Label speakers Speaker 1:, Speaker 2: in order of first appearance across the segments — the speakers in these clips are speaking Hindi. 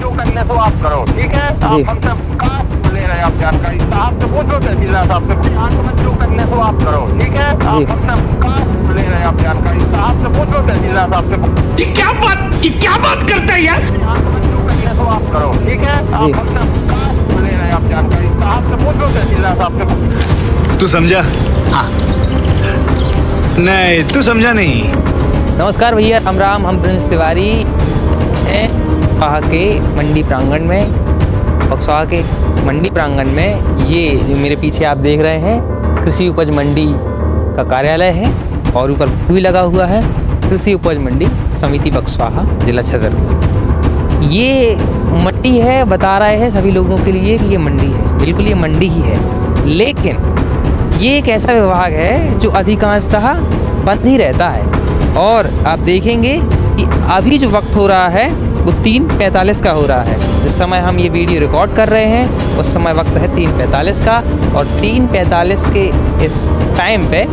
Speaker 1: जो करने तो आप करो, ठीक है। आप हमसे कहाँ ले रहे हैं आप जानकारी, साहब से पूछो, तहसीलदार साहब से। आंख में जो करने तो आप करो, ठीक है। आप हमसे कहाँ ले रहे हैं आप जानकारी, साहब से पूछो, तहसीलदार साहब से। ये क्या बात करता है यार। आंख में जो करने तो आप करो, ठीक है। आप हमसे कहाँ ले रहे हैं आप जानकारी, साहब से पूछो, तहसीलदार साहब से।
Speaker 2: तू समझा? हाँ। नहीं, तू समझा नहीं।
Speaker 3: नमस्कार भैया, राम राम। हम प्रिंस तिवारी हैं बक्सवाहा के मंडी प्रांगण में। बक्सवाहा के मंडी प्रांगण में ये जो मेरे पीछे आप देख रहे हैं कृषि उपज मंडी का कार्यालय है और ऊपर भी लगा हुआ है कृषि उपज मंडी समिति बक्सवाहा जिला छतरपुर। ये मंडी है, बता रहे हैं सभी लोगों के लिए कि ये मंडी है, बिल्कुल ये मंडी ही है। लेकिन ये एक ऐसा विभाग है जो अधिकांशतः बंद ही रहता है और आप देखेंगे कि अभी जो वक्त हो रहा है वो 3:45 का हो रहा है। जिस समय हम ये वीडियो रिकॉर्ड कर रहे हैं उस समय वक्त है 3:45 का और 3:45 के इस टाइम पे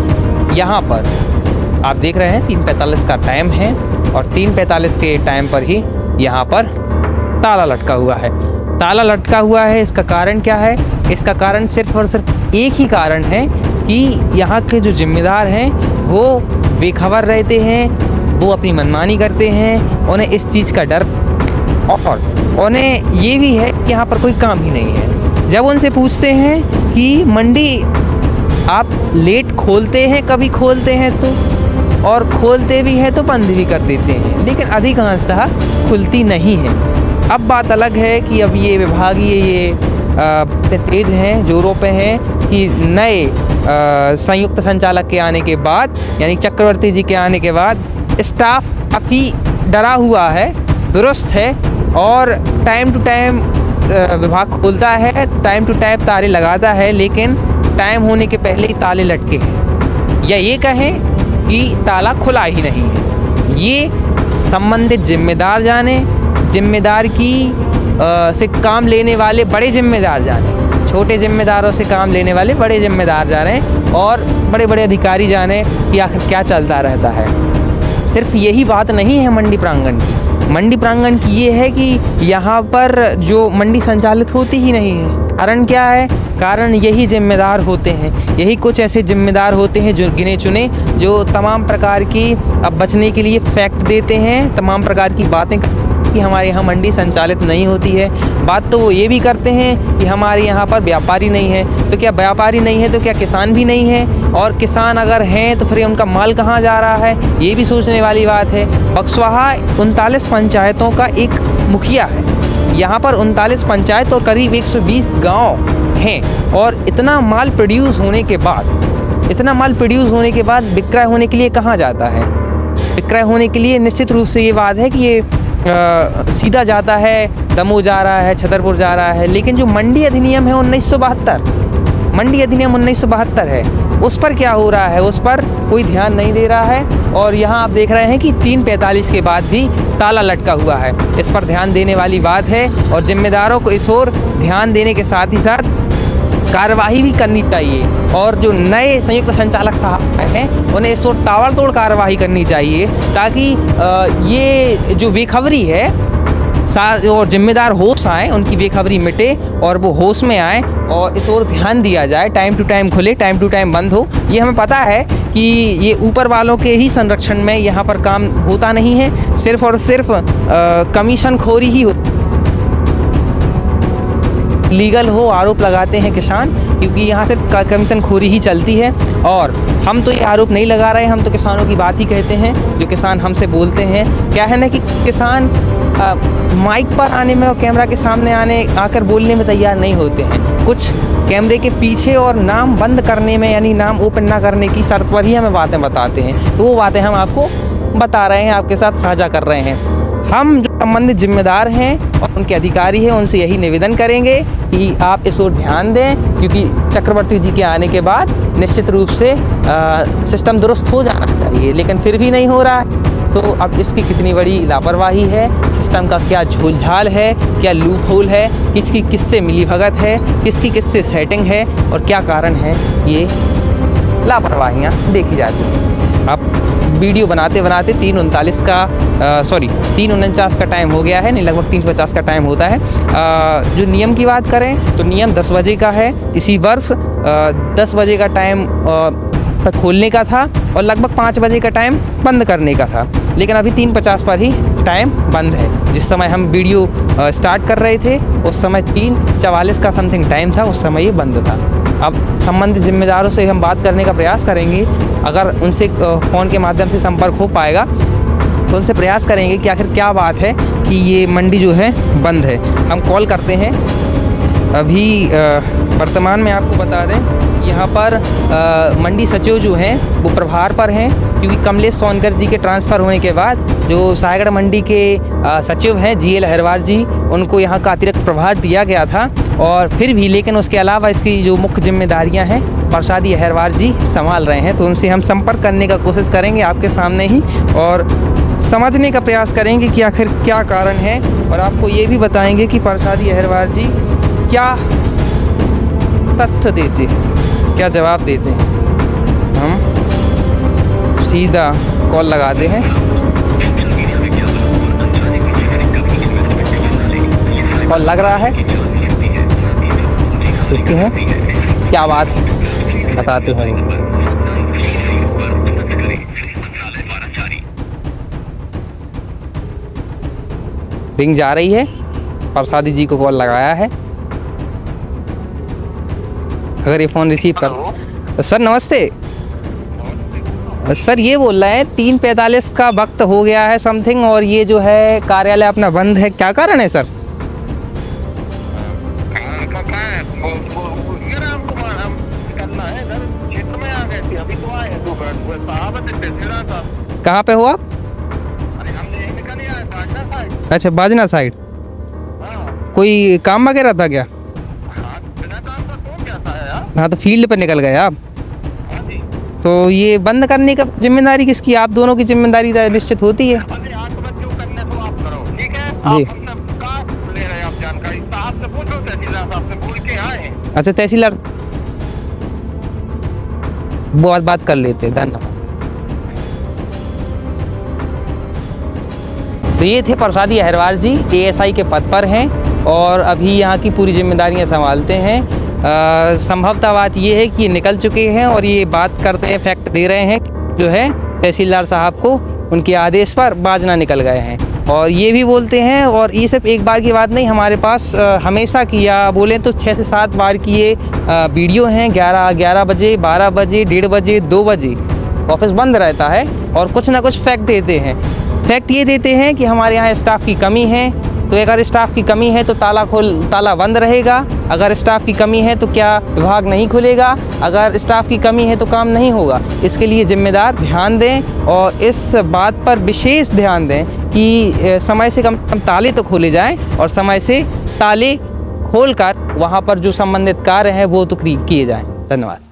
Speaker 3: यहाँ पर आप देख रहे हैं 3:45 का टाइम है और 3:45 के टाइम पर ही यहाँ पर ताला लटका हुआ है। ताला लटका हुआ है, इसका कारण क्या है? इसका कारण सिर्फ और सिर्फ एक ही कारण है कि यहाँ के जो जिम्मेदार हैं वो बेखबर रहते हैं, वो अपनी मनमानी करते हैं, उन्हें इस चीज़ का डर और उन्हें ये भी है कि यहाँ पर कोई काम ही नहीं है। जब उनसे पूछते हैं कि मंडी आप लेट खोलते हैं, कभी खोलते हैं तो, और खोलते भी हैं तो बंद भी कर देते हैं, लेकिन अधिकांशतः खुलती नहीं है। अब बात अलग है कि अब ये विभागीय ये तेज हैं, जोरों पे हैं कि नए संयुक्त संचालक के आने के बाद यानी चक्रवर्ती जी के आने के बाद स्टाफ काफ़ी डरा हुआ है, दुरुस्त है और टाइम टू टाइम विभाग खोलता है, टाइम टू टाइम ताले लगाता है, लेकिन टाइम होने के पहले ही ताले लटके हैं या ये कहें कि ताला खुला ही नहीं है। ये संबंधित जिम्मेदार जाने, जिम्मेदार की से काम लेने वाले बड़े जिम्मेदार जाने, छोटे जिम्मेदारों से काम लेने वाले बड़े जिम्मेदार जाने और बड़े बड़े अधिकारी जाने कि आखिर क्या चलता रहता है। सिर्फ यही बात नहीं है मंडी प्रांगण की। मंडी प्रांगण की ये है कि यहाँ पर जो मंडी संचालित होती ही नहीं है। कारण क्या है? कारण यही जिम्मेदार होते हैं, यही कुछ ऐसे जिम्मेदार होते हैं जो गिने चुने, जो तमाम प्रकार की अब बचने के लिए फैक्ट देते हैं, तमाम प्रकार की बातें कि हमारे यहाँ मंडी संचालित नहीं होती है। बात तो वो ये भी करते हैं कि हमारे यहाँ पर व्यापारी नहीं है। तो क्या व्यापारी नहीं है तो क्या किसान भी नहीं है? और किसान अगर हैं तो फिर उनका माल कहाँ जा रहा है, ये भी सोचने वाली बात है। बक्सवाहा 39 पंचायतों का एक मुखिया है। यहाँ पर 39 पंचायत और करीब 120 गाँव हैं और इतना माल प्रोड्यूस होने के बाद विक्रय होने के लिए कहाँ जाता है? विक्रय होने के लिए निश्चित रूप से ये बात है कि ये सीधा जाता है, दमोह जा रहा है, छतरपुर जा रहा है। लेकिन जो मंडी अधिनियम है 1972, मंडी अधिनियम 1972 है, उस पर क्या हो रहा है? उस पर कोई ध्यान नहीं दे रहा है और यहाँ आप देख रहे हैं कि 3:45 के बाद भी ताला लटका हुआ है। इस पर ध्यान देने वाली बात है और जिम्मेदारों को इस ओर ध्यान देने के साथ ही साथ कार्रवाई भी करनी चाहिए और जो नए संयुक्त संचालक साहब हैं उन्हें इस ओर ताबड़तोड़ कार्रवाई करनी चाहिए ताकि ये जो बेखबरी है और जिम्मेदार होश आए, उनकी बेखबरी मिटे और वो होश में आए और इस ओर ध्यान दिया जाए। टाइम टू टाइम खुले, टाइम टू टाइम बंद हो। ये हमें पता है कि ये ऊपर वालों के ही संरक्षण में यहाँ पर काम होता नहीं है, सिर्फ और सिर्फ कमीशन खोरी ही हो। लीगल हो आरोप लगाते हैं किसान, क्योंकि यहाँ सिर्फ कमीशन खोरी ही चलती है और हम तो ये आरोप नहीं लगा रहे, हम तो किसानों की बात ही कहते हैं जो किसान हमसे बोलते हैं। क्या है ना कि किसान माइक पर आने में और कैमरा के सामने आकर बोलने में तैयार नहीं होते हैं। कुछ कैमरे के पीछे और नाम बंद करने में यानी नाम ओपन ना करने की शर्त पर ही हमें बातें बताते हैं। तो वो बातें हम आपको बता रहे हैं, आपके साथ साझा कर रहे हैं। हम जो संबंधित जिम्मेदार हैं और उनके अधिकारी हैं उनसे यही निवेदन करेंगे कि आप इस ओर ध्यान दें, क्योंकि चक्रवर्ती जी के आने के बाद निश्चित रूप से सिस्टम दुरुस्त हो जाना चाहिए, लेकिन फिर भी नहीं हो रहा है। तो अब इसकी कितनी बड़ी लापरवाही है, सिस्टम का क्या झोलझाल है, क्या लूप होल है, किसकी किससे मिलीभगत है, किसकी किससे सेटिंग है और क्या कारण है, ये लापरवाहियाँ देखी जाती हैं। अब वीडियो बनाते बनाते 3:39 का टाइम हो गया है, नहीं लगभग 3:50 का टाइम होता है। जो नियम की बात करें तो नियम 10 बजे का है। इसी वर्ष 10 बजे का टाइम तक खोलने का था और लगभग 5 बजे का टाइम बंद करने का था, लेकिन अभी 3:50 पर ही टाइम बंद है। जिस समय हम वीडियो स्टार्ट कर रहे थे उस समय 3:44 का समथिंग टाइम था, उस समय ये बंद था। अब संबंधित जिम्मेदारों से हम बात करने का प्रयास करेंगे, अगर उनसे फ़ोन के माध्यम से संपर्क हो पाएगा तो उनसे प्रयास करेंगे कि आखिर क्या बात है कि ये मंडी जो है बंद है। हम कॉल करते हैं। अभी वर्तमान में आपको बता दें यहाँ पर मंडी सचिव जो हैं वो प्रभार पर हैं, क्योंकि कमलेश सोनकर जी के ट्रांसफ़र होने के बाद जो सायगढ़ मंडी के सचिव हैं GL अहिरवार जी, उनको यहाँ का अतिरिक्त प्रभार दिया गया था। और फिर भी लेकिन उसके अलावा इसकी जो मुख्य जिम्मेदारियाँ हैं प्रसादी अहिरवार जी संभाल रहे हैं, तो उनसे हम संपर्क करने का कोशिश करेंगे आपके सामने ही और समझने का प्रयास करेंगे कि आखिर क्या कारण है, और आपको ये भी बताएंगे कि प्रसादी अहिरवार जी क्या तथ्य देते हैं, क्या जवाब देते हैं। हम सीधा कॉल लगाते हैं। कॉल लग रहा है, देखते हैं क्या बात बताते हैं। रिंग जा रही है, प्रसादी जी को कॉल लगाया है। अगर ये फ़ोन रिसीव कर। सर नमस्ते। सर ये बोल रहे हैं 3:45 का वक्त हो गया है समथिंग, और ये जो है कार्यालय अपना बंद है, क्या कारण है सर? कहाँ पे हो आप? अच्छा, बाजना साइड। कोई काम वगैरह था क्या? हाँ, तो फील्ड पर निकल गए आप। तो ये बंद करने का जिम्मेदारी किसकी? आप दोनों की जिम्मेदारी निश्चित होती है जी। अच्छा, तहसीलदार बात कर लेते हैं, धन्यवाद। तो ये थे प्रसादी अहिरवार जी, ASI के पद पर हैं और अभी यहाँ की पूरी जिम्मेदारियाँ संभालते हैं। संभवतः बात ये है कि ये निकल चुके हैं और ये बात करते हैं, फैक्ट दे रहे हैं जो है तहसीलदार साहब को, उनके आदेश पर बाजना निकल गए हैं। और ये भी बोलते हैं, और ये सिर्फ एक बार की बात नहीं, हमारे पास हमेशा की या बोलें तो 6 से 7 बार की ये वीडियो हैं। 11 बजे, 12 बजे, 1:30 बजे, 2 बजे ऑफिस बंद रहता है और कुछ ना कुछ फैक्ट देते हैं। फैक्ट ये देते हैं कि हमारे यहाँ स्टाफ की कमी है, तो अगर स्टाफ की कमी है तो ताला बंद रहेगा। अगर स्टाफ की कमी है तो क्या विभाग नहीं खुलेगा? अगर स्टाफ की कमी है तो काम नहीं होगा। इसके लिए जिम्मेदार ध्यान दें और इस बात पर विशेष ध्यान दें कि समय से कम ताले तो खोले जाएं और समय से ताले खोलकर वहाँ पर जो संबंधित कार्य हैं वो तो किए जाएं। धन्यवाद।